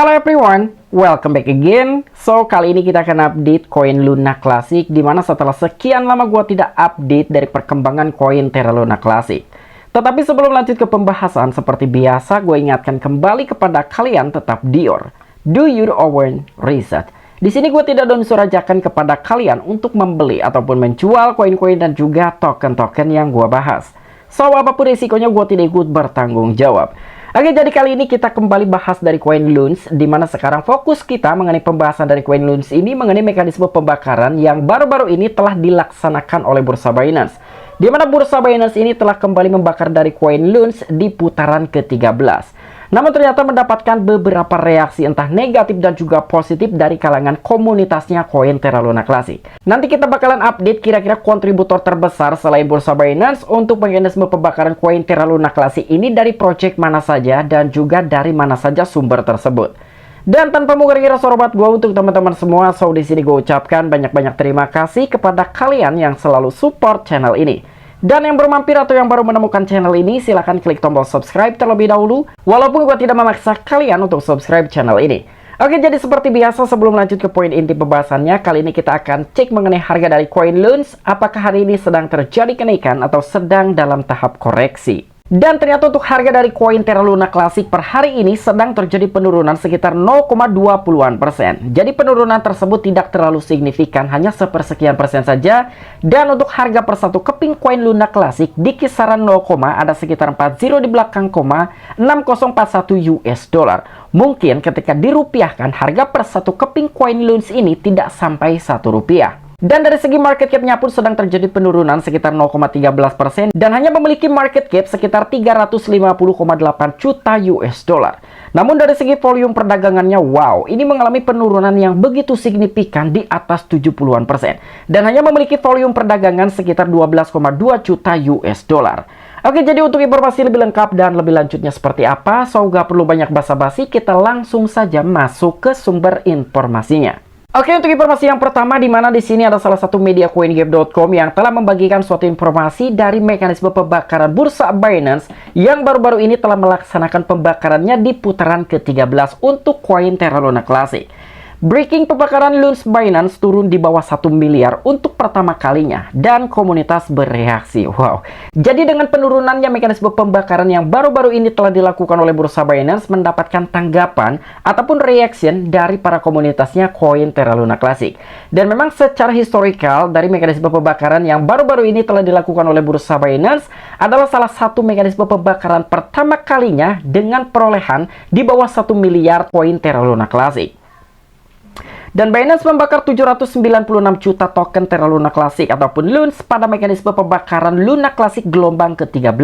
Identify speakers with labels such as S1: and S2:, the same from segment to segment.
S1: Halo everyone, welcome back again. So, kali ini kita akan update koin Luna Classic, dimana setelah sekian lama gua tidak update dari perkembangan koin Terra Luna Classic. Tetapi sebelum lanjut ke pembahasan, seperti biasa gue ingatkan kembali kepada kalian tetap Dior. Do your own research. Di sini gue tidak ada unsur ajakan kepada kalian untuk membeli ataupun menjual koin-koin dan juga token-token yang gue bahas. So, apapun risikonya gue tidak ikut bertanggung jawab. Oke, jadi kali ini kita kembali bahas dari koin Luns, di mana sekarang fokus kita mengenai pembahasan dari koin Luns ini mengenai mekanisme pembakaran yang baru-baru ini telah dilaksanakan oleh Bursa Binance. Di mana Bursa Binance ini telah kembali membakar dari koin Luns di putaran ke-13. Namun ternyata mendapatkan beberapa reaksi entah negatif dan juga positif dari kalangan komunitasnya koin Terra Luna Classic. Nanti kita bakalan update kira-kira kontributor terbesar selain Bursa Binance untuk mekanisme pembakaran koin Terra Luna Classic ini dari project mana saja dan juga dari mana saja sumber tersebut. Dan tanpa mengurangi rasa hormat gue untuk teman-teman semua, so di sini gue ucapkan banyak-banyak terima kasih kepada kalian yang selalu support channel ini. Dan yang baru mampir atau yang baru menemukan channel ini, silahkan klik tombol subscribe terlebih dahulu. Walaupun gue tidak memaksa kalian untuk subscribe channel ini. Oke, jadi seperti biasa sebelum lanjut ke poin inti pembahasannya, kali ini kita akan cek mengenai harga dari koin Luns. Apakah hari ini sedang terjadi kenaikan atau sedang dalam tahap koreksi. Dan ternyata untuk harga dari koin Terra Luna Classic per hari ini sedang terjadi penurunan sekitar 0,20%. Jadi penurunan tersebut tidak terlalu signifikan, hanya sepersekian persen saja. Dan untuk harga per satu keping koin Luna Classic di kisaran 0, ada sekitar 40 di belakang, 6041 US dollar. Mungkin ketika dirupiahkan harga per satu keping koin Luns ini tidak sampai Rp1. Dan dari segi market cap-nya pun sedang terjadi penurunan sekitar 0,13% dan hanya memiliki market cap sekitar 350,8 juta US dollar. Namun dari segi volume perdagangannya, wow, ini mengalami penurunan yang begitu signifikan di atas 70-an% dan hanya memiliki volume perdagangan sekitar 12,2 juta US dollar. Oke, jadi untuk informasi lebih lengkap dan lebih lanjutnya seperti apa, so gak perlu banyak basa-basi, kita langsung saja masuk ke sumber informasinya. Oke, untuk informasi yang pertama, di mana di sini ada salah satu media coingate.com yang telah membagikan suatu informasi dari mekanisme pembakaran Bursa Binance yang baru-baru ini telah melaksanakan pembakarannya di putaran ke-13 untuk koin Terra Luna Classic. Breaking pembakaran Luns Binance turun di bawah 1 miliar untuk pertama kalinya dan komunitas bereaksi. Wow. Jadi dengan penurunannya mekanisme pembakaran yang baru-baru ini telah dilakukan oleh Bursa Binance mendapatkan tanggapan ataupun reaction dari para komunitasnya koin Terra Luna Classic. Dan memang secara historikal dari mekanisme pembakaran yang baru-baru ini telah dilakukan oleh Bursa Binance adalah salah satu mekanisme pembakaran pertama kalinya dengan perolehan di bawah 1 miliar koin Terra Luna Classic. Dan Binance membakar 796 juta token Terra Luna Classic ataupun Luns pada mekanisme pembakaran Luna Classic gelombang ke-13.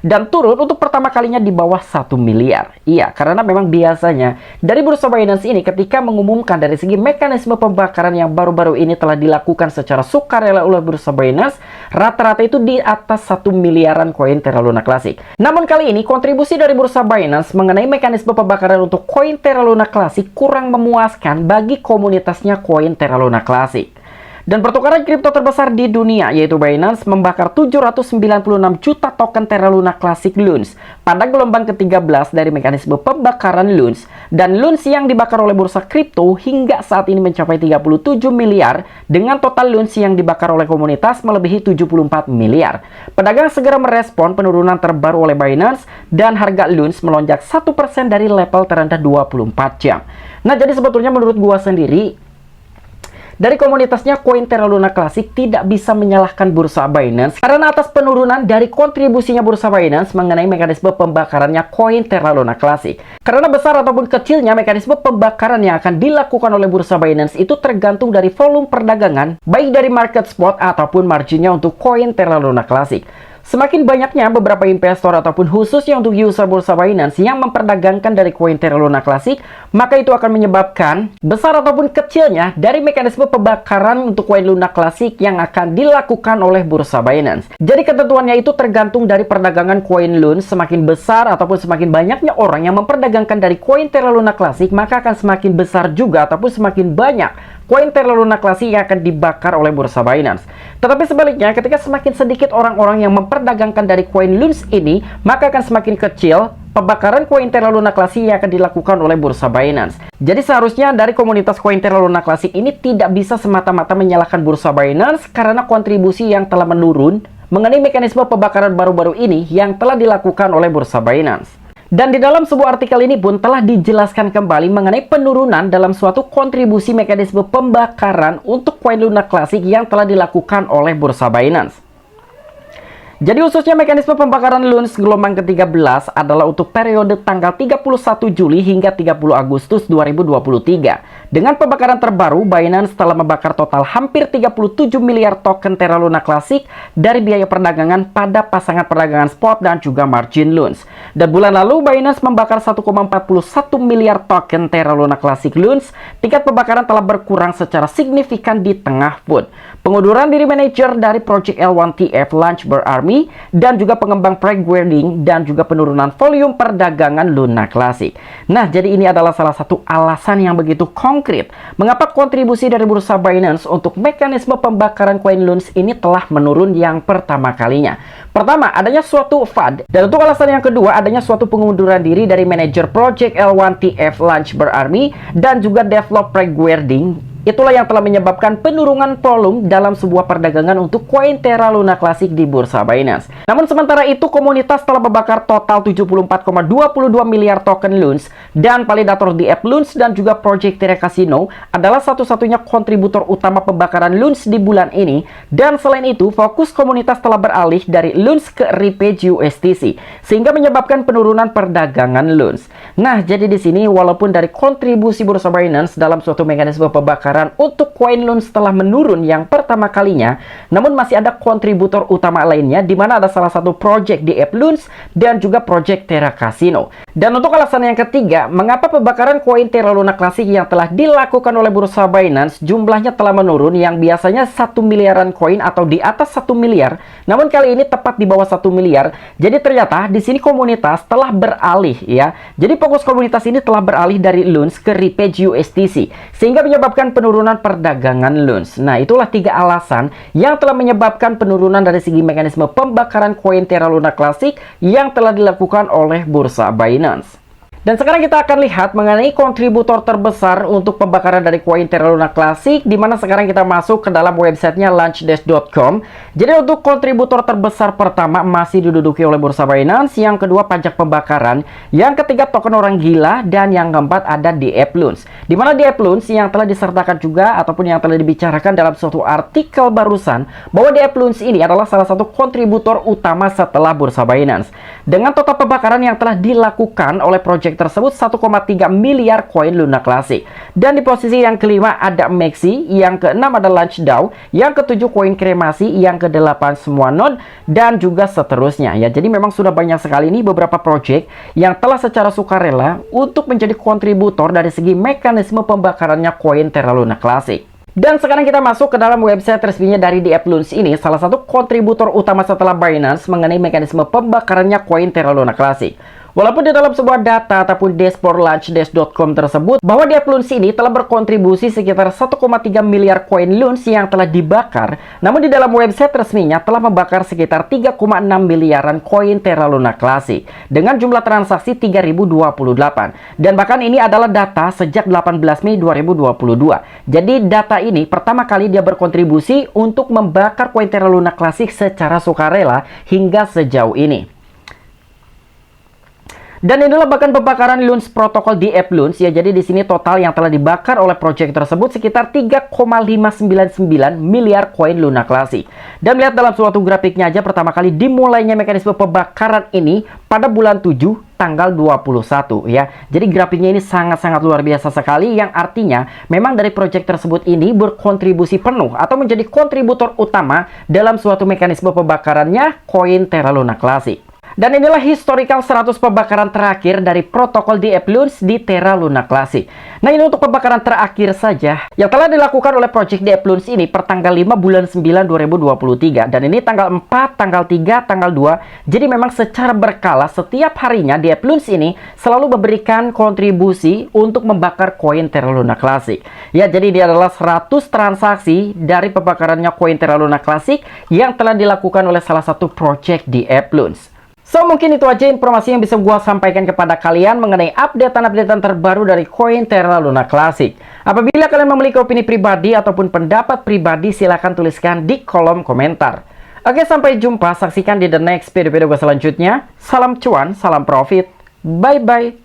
S1: Dan turun untuk pertama kalinya di bawah 1 miliar. Iya, karena memang biasanya dari Bursa Binance ini ketika mengumumkan dari segi mekanisme pembakaran yang baru-baru ini telah dilakukan secara sukarela oleh Bursa Binance, rata-rata itu di atas 1 miliaran koin Terra Luna Classic. Namun kali ini kontribusi dari Bursa Binance mengenai mekanisme pembakaran untuk koin Terra Luna Classic kurang memuaskan bagi komunitasnya koin Terra Luna Classic. Dan pertukaran kripto terbesar di dunia yaitu Binance membakar 796 juta token Terra Luna Classic Luns pada gelombang ke-13 dari mekanisme pembakaran Luns. Dan Luns yang dibakar oleh bursa kripto hingga saat ini mencapai 37 miliar dengan total Luns yang dibakar oleh komunitas melebihi 74 miliar. Pedagang segera merespon penurunan terbaru oleh Binance dan harga Luns melonjak 1% dari level terendah 24 jam. Nah, jadi sebetulnya menurut gua sendiri dari komunitasnya koin Terra Luna Classic tidak bisa menyalahkan Bursa Binance karena atas penurunan dari kontribusinya Bursa Binance mengenai mekanisme pembakarannya koin Terra Luna Classic. Karena besar ataupun kecilnya mekanisme pembakaran yang akan dilakukan oleh Bursa Binance itu tergantung dari volume perdagangan baik dari market spot ataupun marginnya untuk koin Terra Luna Classic. Semakin banyaknya beberapa investor ataupun khususnya untuk user Bursa Binance yang memperdagangkan dari koin Terra Luna Classic, maka itu akan menyebabkan besar ataupun kecilnya dari mekanisme pembakaran untuk koin Luna Classic yang akan dilakukan oleh Bursa Binance. Jadi ketentuannya itu tergantung dari perdagangan koin Luns. Semakin besar ataupun semakin banyaknya orang yang memperdagangkan dari koin Terra Luna Classic, maka akan semakin besar juga ataupun semakin banyak koin Terra Luna Classic yang akan dibakar oleh Bursa Binance. Tetapi sebaliknya, ketika semakin sedikit orang-orang yang memperdagangkan dari koin Luns ini, maka akan semakin kecil pembakaran koin Terra Luna Classic yang akan dilakukan oleh bursa Binance. Jadi seharusnya dari komunitas koin Terra Luna Classic ini tidak bisa semata-mata menyalahkan bursa Binance karena kontribusi yang telah menurun mengenai mekanisme pembakaran baru-baru ini yang telah dilakukan oleh bursa Binance. Dan di dalam sebuah artikel ini pun telah dijelaskan kembali mengenai penurunan dalam suatu kontribusi mekanisme pembakaran untuk koin Luna Classic yang telah dilakukan oleh bursa Binance. Jadi khususnya mekanisme pembakaran LUNS gelombang ke-13 adalah untuk periode tanggal 31 Juli hingga 30 Agustus 2023. Dengan pembakaran terbaru, Binance telah membakar total hampir 37 miliar token Terra Luna Classic dari biaya perdagangan pada pasangan perdagangan spot dan juga margin LUNS. Dan bulan lalu, Binance membakar 1,41 miliar token Terra Luna Classic LUNS. Tingkat pembakaran telah berkurang secara signifikan di tengah pun. Pengunduran diri manajer dari Project L1TF Launchbear Army dan juga pengembang pre-grading dan juga penurunan volume perdagangan Luna Classic. Nah, jadi ini adalah salah satu alasan yang begitu konkret mengapa kontribusi dari bursa Binance untuk mekanisme pembakaran koin LUNS ini telah menurun yang pertama kalinya. Pertama, adanya suatu FUD, dan untuk alasan yang kedua adanya suatu pengunduran diri dari manajer Project L1TF Launchbear Army dan juga develop pre-grading. Itulah yang telah menyebabkan penurunan volume dalam sebuah perdagangan untuk koin Terra Luna Classic di bursa Binance. Namun sementara itu, komunitas telah membakar total 74,22 miliar token LUNS dan validator di app LUNS dan juga Project Terra Casino adalah satu-satunya kontributor utama pembakaran LUNS di bulan ini. Dan selain itu, fokus komunitas telah beralih dari LUNS ke Repage USTC sehingga menyebabkan penurunan perdagangan LUNS. Nah, jadi di sini walaupun dari kontribusi bursa Binance dalam suatu mekanisme pembakaran untuk koin LUNS telah menurun yang pertama kalinya, namun masih ada kontributor utama lainnya di mana ada salah satu project di app LUNS dan juga project Terra Casino. Dan untuk alasan yang ketiga, mengapa pembakaran koin Terra Luna Classic yang telah dilakukan oleh bursa Binance jumlahnya telah menurun yang biasanya 1 miliaran koin atau di atas 1 miliar, namun kali ini tepat di bawah 1 miliar. Jadi ternyata di sini komunitas telah beralih ya. Jadi fokus komunitas ini telah beralih dari LUNS ke Repage USTC sehingga menyebabkan penurunan perdagangan LUNS. Nah, itulah 3 alasan yang telah menyebabkan penurunan dari segi mekanisme pembakaran koin Terra Luna Classic yang telah dilakukan oleh bursa Binance. Dan sekarang kita akan lihat mengenai kontributor terbesar untuk pembakaran dari koin Terra Luna Classic, di mana sekarang kita masuk ke dalam websitenya launchdash.com. Jadi untuk kontributor terbesar pertama masih diduduki oleh bursa Binance, yang kedua pajak pembakaran, yang ketiga token orang gila, dan yang keempat ada di app LUNS. Di mana di app LUNS yang telah disertakan juga ataupun yang telah dibicarakan dalam suatu artikel barusan bahwa di app LUNS ini adalah salah satu kontributor utama setelah bursa Binance. Dengan total pembakaran yang telah dilakukan oleh project tersebut 1,3 miliar koin Luna Classic. Dan di posisi yang kelima ada Maxi, yang keenam ada LaunchDAO, yang ketujuh koin kremasi, yang kedelapan semua node, dan juga seterusnya ya. Jadi memang sudah banyak sekali nih beberapa project yang telah secara sukarela untuk menjadi kontributor dari segi mekanisme pembakarannya koin Terra Luna Classic. Dan sekarang kita masuk ke dalam website resminya dari The App LUNS ini, salah satu kontributor utama setelah Binance mengenai mekanisme pembakarannya koin Terra Luna Classic. Walaupun di dalam sebuah data ataupun dashboard launchdash.com tersebut bahwa di app LUNS ini telah berkontribusi sekitar 1,3 miliar koin LUNS yang telah dibakar, namun di dalam website resminya telah membakar sekitar 3,6 miliaran koin Terra Luna Classic dengan jumlah transaksi 3028. Dan bahkan ini adalah data sejak 18 Mei 2022. Jadi data ini pertama kali dia berkontribusi untuk membakar koin Terra Luna Classic secara sukarela hingga sejauh ini. Dan inilah bahkan pembakaran LUNS protokol di app LUNS ya. Jadi di sini total yang telah dibakar oleh project tersebut sekitar 3,599 miliar koin Luna Classic. Dan lihat dalam suatu grafiknya aja, pertama kali dimulainya mekanisme pembakaran ini pada bulan 7 tanggal 21 ya. Jadi grafiknya ini sangat-sangat luar biasa sekali, yang artinya memang dari project tersebut ini berkontribusi penuh atau menjadi kontributor utama dalam suatu mekanisme pembakarannya koin Terra Luna Classic. Dan inilah historical 100 pembakaran terakhir dari protokol di app LUNS di Terra Luna Classic. Nah, ini untuk pembakaran terakhir saja yang telah dilakukan oleh project di app LUNS ini per tanggal 5 bulan 9 2023. Dan ini tanggal 4, tanggal 3, tanggal 2. Jadi memang secara berkala setiap harinya di app LUNS ini selalu memberikan kontribusi untuk membakar koin Terra Luna Classic. Ya, jadi dia adalah 100 transaksi dari pembakarannya koin Terra Luna Classic yang telah dilakukan oleh salah satu project di app LUNS. So, mungkin itu aja informasi yang bisa gua sampaikan kepada kalian mengenai updatean-updatean terbaru dari koin Terra Luna Classic. Apabila kalian memiliki opini pribadi ataupun pendapat pribadi, silahkan tuliskan di kolom komentar. Oke, sampai jumpa. Saksikan di the next video-video gua selanjutnya. Salam cuan, salam profit. Bye-bye.